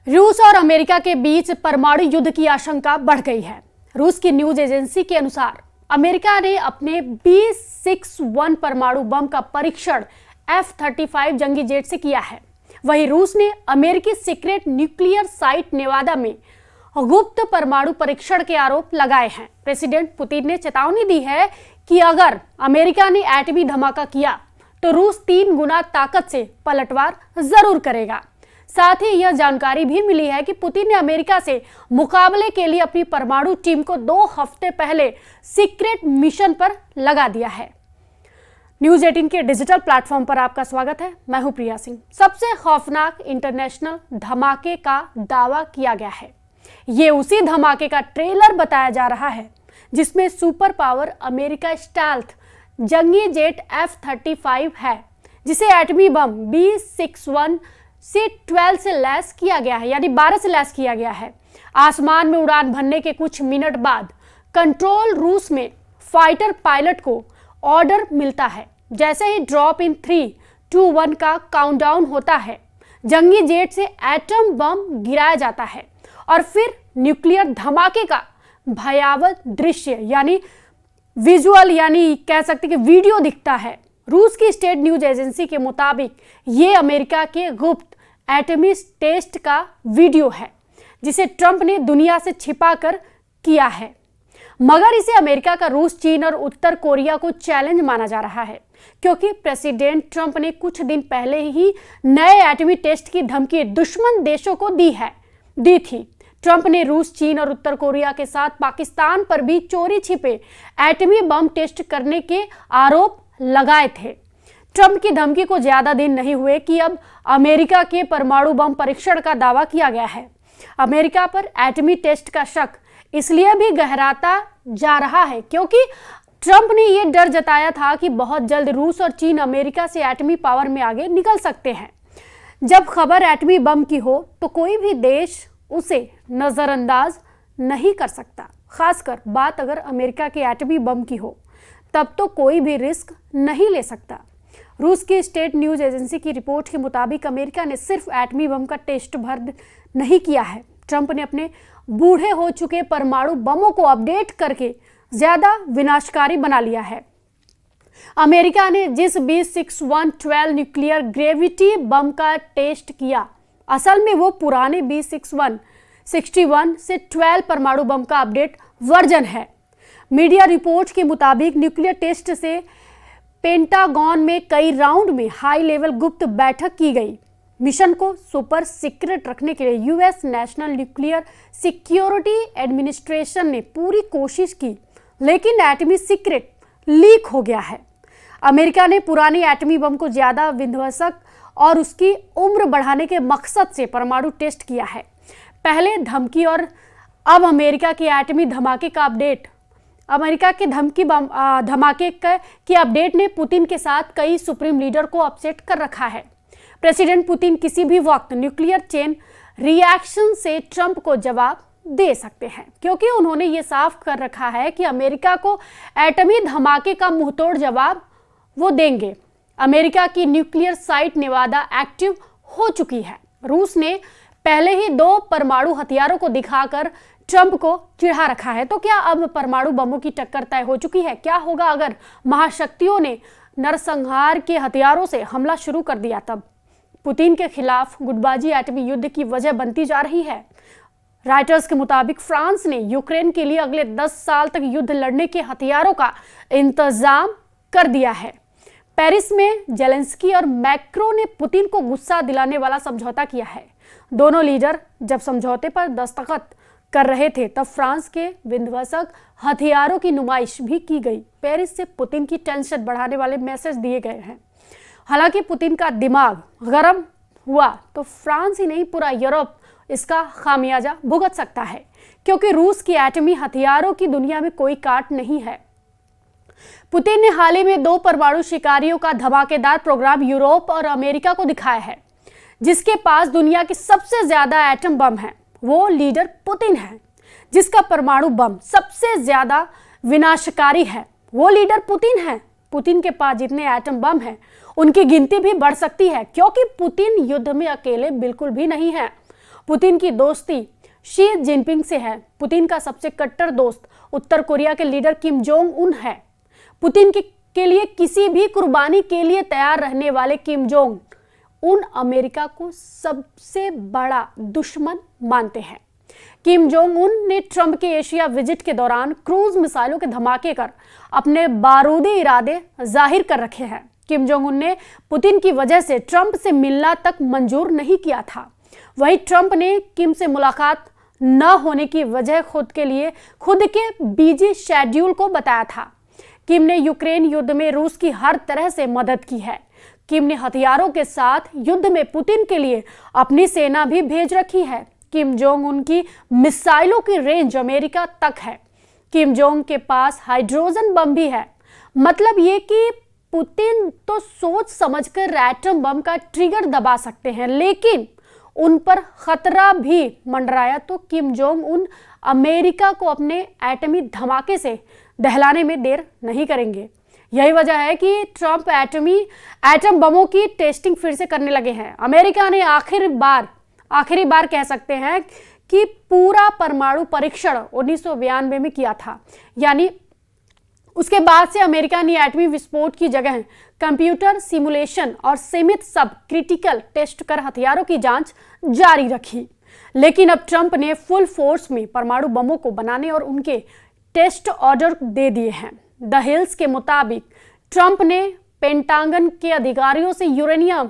रूस और अमेरिका के बीच परमाणु युद्ध की आशंका बढ़ गई है। रूस की न्यूज एजेंसी के अनुसार अमेरिका ने अपने B61 परमाणु बम का परीक्षण F-35 जंगी जेट से किया है। वहीं रूस ने अमेरिकी सीक्रेट न्यूक्लियर साइट नेवादा में गुप्त परमाणु परीक्षण के आरोप लगाए हैं। प्रेसिडेंट पुतिन ने चेतावनी दी है कि अगर अमेरिका ने एटमी धमाका किया तो रूस 3 गुना ताकत से पलटवार जरूर करेगा। साथ ही यह जानकारी भी मिली है कि पुतिन ने अमेरिका से मुकाबले के लिए अपनी परमाणु टीम को 2 हफ्ते पहले सीक्रेट मिशन पर लगा दिया है। न्यूज 18 के डिजिटल प्लेटफॉर्म पर आपका स्वागत है। मैं हूं प्रिया सिंह। सबसे खौफनाक इंटरनेशनल धमाके का दावा किया गया है। ये उसी धमाके का ट्रेलर बताया जा रहा है जिसमें सुपर पावर अमेरिका स्टेल्थ जंगी जेट F-35 है, जिसे एटमी बम B61 से 12 से लैस किया गया है, यानी 12 से लैस किया गया है। आसमान में उड़ान भरने के कुछ मिनट बाद कंट्रोल रूम में फाइटर पायलट को ऑर्डर मिलता है। जैसे ही ड्रॉप इन 3, 2, 1 का काउंटडाउन होता है, जंगी जेट से एटम बम गिराया जाता है और फिर न्यूक्लियर धमाके का भयावह दृश्य यानी विजुअल यानी कह सकते कि वीडियो दिखता है। रूस की स्टेट न्यूज एजेंसी के मुताबिक ये अमेरिका के गुप्त एटमी टेस्ट का वीडियो है जिसे ट्रंप ने दुनिया से छिपाकर किया है, मगर इसे अमेरिका का रूस, चीन और उत्तर कोरिया को चैलेंज माना जा रहा है क्योंकि प्रेसिडेंट ट्रंप ने कुछ दिन पहले ही नए एटमी टेस्ट की धमकी दुश्मन देशों को दी थी। ट्रंप ने रूस, चीन और उत्तर कोरिया के साथ पाकिस्तान पर भी चोरी छिपे एटमी बम टेस्ट करने के आरोप लगाए थे। ट्रंप की धमकी को ज्यादा दिन नहीं हुए कि अब अमेरिका के परमाणु बम परीक्षण का दावा किया गया है। अमेरिका पर एटमी टेस्ट का शक इसलिए भी गहराता जा रहा है क्योंकि ट्रंप ने यह डर जताया था कि बहुत जल्द रूस और चीन अमेरिका से एटमी पावर में आगे निकल सकते हैं। जब खबर एटमी बम की हो तो कोई भी देश उसे नजरअंदाज नहीं कर सकता। खासकर बात अगर अमेरिका के एटमी बम की हो तब तो कोई भी रिस्क नहीं ले सकता। रूस की स्टेट न्यूज एजेंसी की रिपोर्ट के मुताबिक अमेरिका ने सिर्फ एटमी बम का टेस्ट भर नहीं किया है, ट्रंप ने अपने बूढ़े हो चुके परमाणु बमों को अपडेट करके ज्यादा विनाशकारी बना लिया है। अमेरिका ने जिस B61 न्यूक्लियर ग्रेविटी बम का टेस्ट किया, असल में वो पुराने B61 से 12 परमाणु बम का अपडेट वर्जन है। मीडिया रिपोर्ट के मुताबिक न्यूक्लियर टेस्ट से पेंटागन में कई राउंड में हाई लेवल गुप्त बैठक की गई। मिशन को सुपर सीक्रेट रखने के लिए US national nuclear security administration ने पूरी कोशिश की, लेकिन एटमी सीक्रेट लीक हो गया है। अमेरिका ने पुरानी एटमी बम को ज्यादा विध्वंसक और उसकी उम्र बढ़ाने के मकसद से परमाणु टेस्ट किया है। पहले धमकी और अब अमेरिका के एटमी धमाके का अपडेट। अमेरिका के धमाके की अपडेट ने पुतिन के साथ कई सुप्रीम लीडर को अपसेट कर रखा है। प्रेसिडेंट पुतिन किसी भी वक्त न्यूक्लियर चेन रिएक्शन से ट्रंप को जवाब दे सकते हैं क्योंकि उन्होंने ये साफ कर रखा है कि अमेरिका को एटमी धमाके का मुंहतोड़ जवाब वो देंगे। अमेरिका की न्यूक्लियर साइट नेवादा एक्टिव हो चुकी है। रूस ने पहले ही 2 परमाणु हथियारों को दिखाकर ट्रंप को चिढ़ा रखा है, तो क्या अब परमाणु बमों की टक्कर तय हो चुकी है? क्या होगा अगर महाशक्तियों ने नरसंहार के हथियारों से हमला शुरू कर दिया? तब पुतिन के खिलाफ गुटबाजी एटमी युद्ध की वजह बनती जा रही है। राइटर्स के मुताबिक फ्रांस ने यूक्रेन के लिए अगले 10 साल तक युद्ध लड़ने के हथियारों का इंतजाम कर दिया है। पेरिस में जेलेंस्की और मैक्रो ने पुतिन को गुस्सा दिलाने वाला समझौता किया है। दोनों लीडर जब समझौते पर दस्तखत कर रहे थे तब फ्रांस के विध्वंसक हथियारों की नुमाइश भी की गई। पेरिस से पुतिन की टेंशन बढ़ाने वाले मैसेज दिए गए हैं। हालांकि पुतिन का दिमाग गर्म हुआ तो फ्रांस ही नहीं पूरा यूरोप इसका खामियाजा भुगत सकता है क्योंकि रूस की एटमी हथियारों की दुनिया में कोई काट नहीं है। पुतिन ने हाल ही में 2 परमाणु शिकारियों का धमाकेदार प्रोग्राम यूरोप और अमेरिका को दिखाया है। जिसके पास दुनिया के सबसे ज्यादा एटम बम है वो लीडर पुतिन है। जिसका परमाणु बम सबसे ज्यादा विनाशकारी है वो लीडर पुतिन है। पुतिन के पास जितने एटम बम हैं उनकी गिनती भी बढ़ सकती है क्योंकि पुतिन युद्ध में अकेले बिल्कुल भी नहीं है। पुतिन की दोस्ती शी जिनपिंग से है। पुतिन का सबसे कट्टर दोस्त उत्तर कोरिया के लीडर किम जोंग उन है। पुतिन के लिए किसी भी कुर्बानी के लिए तैयार रहने वाले किम जोंग उन अमेरिका को सबसे बड़ा दुश्मन मानते हैं। किम जोंग उन ने ट्रंप के एशिया विजिट के दौरान क्रूज मिसाइलों के धमाके कर अपने बारूदी इरादे जाहिर कर रखे हैं। किम जोंग उन ने पुतिन की वजह से ट्रंप से मिलना तक मंजूर नहीं किया था। वहीं ट्रंप ने किम से मुलाकात न होने की वजह खुद के बिजी शेड्यूल को बताया था। किम ने यूक्रेन युद्ध में रूस की हर तरह से मदद की है। किम ने हथियारों के साथ युद्ध में पुतिन के लिए अपनी सेना भी भेज रखी है। किम जोंग उनकी मिसाइलों की रेंज अमेरिका तक है। किम जोंग के पास हाइड्रोजन बम भी है। मतलब ये कि पुतिन तो सोच समझकर एटम बम का ट्रिगर दबा सकते हैं, लेकिन उन पर खतरा भी मंडराया तो किम जोंग उन अमेरिका को अपने एटमी धमाके से दहलाने में देर नहीं करेंगे। यही वजह है कि ट्रंप एटम बमों की टेस्टिंग फिर से करने लगे हैं। अमेरिका ने आखिरी बार कह सकते हैं कि पूरा परमाणु परीक्षण 1992 में किया था। यानी उसके बाद से अमेरिका ने एटमी विस्फोट की जगह कंप्यूटर सिमुलेशन और सीमित सब क्रिटिकल टेस्ट कर हथियारों की जांच जारी रखी। लेकिन अब ट्रंप ने फुल फोर्स में परमाणु बमों को बनाने और उनके टेस्ट ऑर्डर दे दिए हैं। द हिल्स के मुताबिक ट्रंप ने पेंटागन के अधिकारियों से यूरेनियम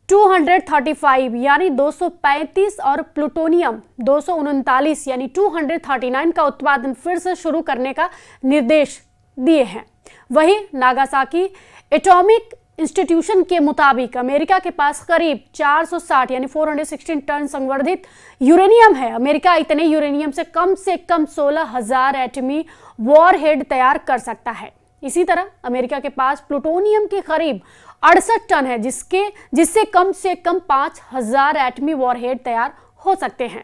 235 यानी 235 और प्लूटोनियम 239 यानी 239 का उत्पादन फिर से शुरू करने का निर्देश दिए हैं। वहीं नागासाकी एटॉमिक इंस्टीट्यूशन के मुताबिक अमेरिका के पास करीब 460 यानी 416 टन संवर्धित यूरेनियम है। अमेरिका इतने यूरेनियम से कम 16,000 एटमी वॉरहेड तैयार कर सकता है। इसी तरह अमेरिका के पास प्लूटोनियम के करीब 68 टन है, जिससे कम से कम 5,000 एटमी वॉरहेड तैयार हो सकते हैं।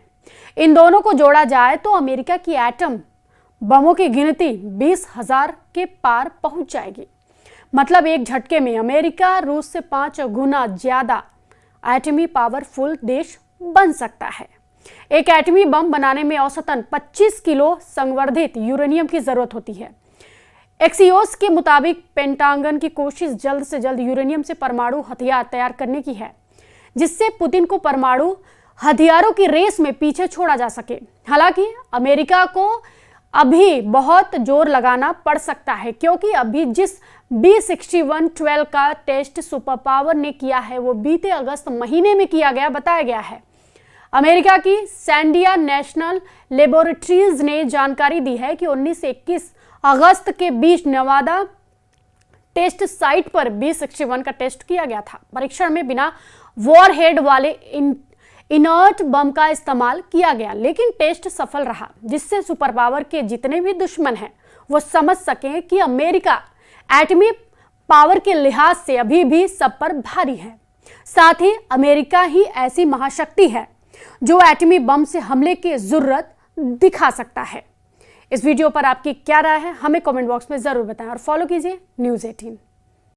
इन दोनों को जोड़ा जाए तो अमेरिका की एटम बमों की गिनती 20,000 के पार पहुंच जाएगी। मतलब एक झटके में अमेरिका रूस से 5 गुना ज्यादा एटमी पावरफुल देश बन सकता है। एक एटमी बम बनाने में औसतन 25 किलो संवर्धित यूरेनियम की जरूरत होती है। एक्सियोस के मुताबिक पेंटागन की कोशिश जल्द से जल्द यूरेनियम से परमाणु हथियार तैयार करने की है, जिससे पुतिन को परमाणु हथियारों की रेस में पीछे छोड़ा जा सके। हालांकि अमेरिका को अभी बहुत जोर लगाना पड़ सकता है, क्योंकि अभी जिस B6112 का टेस्ट सुपर पावर ने किया है वो बीते अगस्त महीने में किया गया बताया गया है। अमेरिका की सैंडिया नेशनल लेबोरेटरीज ने जानकारी दी है कि 19 से 21 अगस्त के बीच नवादा टेस्ट साइट पर B61 का टेस्ट किया गया था। परीक्षण में बिना वॉरहेड वाले इनर्ट बम का इस्तेमाल किया गया, लेकिन टेस्ट सफल रहा, जिससे सुपर पावर के जितने भी दुश्मन हैं वो समझ सकें कि अमेरिका एटमी पावर के लिहाज से अभी भी सब पर भारी है। साथ ही अमेरिका ही ऐसी महाशक्ति है जो एटमी बम से हमले की जरूरत दिखा सकता है। इस वीडियो पर आपकी क्या राय है हमें कमेंट बॉक्स में जरूर बताएं और फॉलो कीजिए न्यूज़ 18।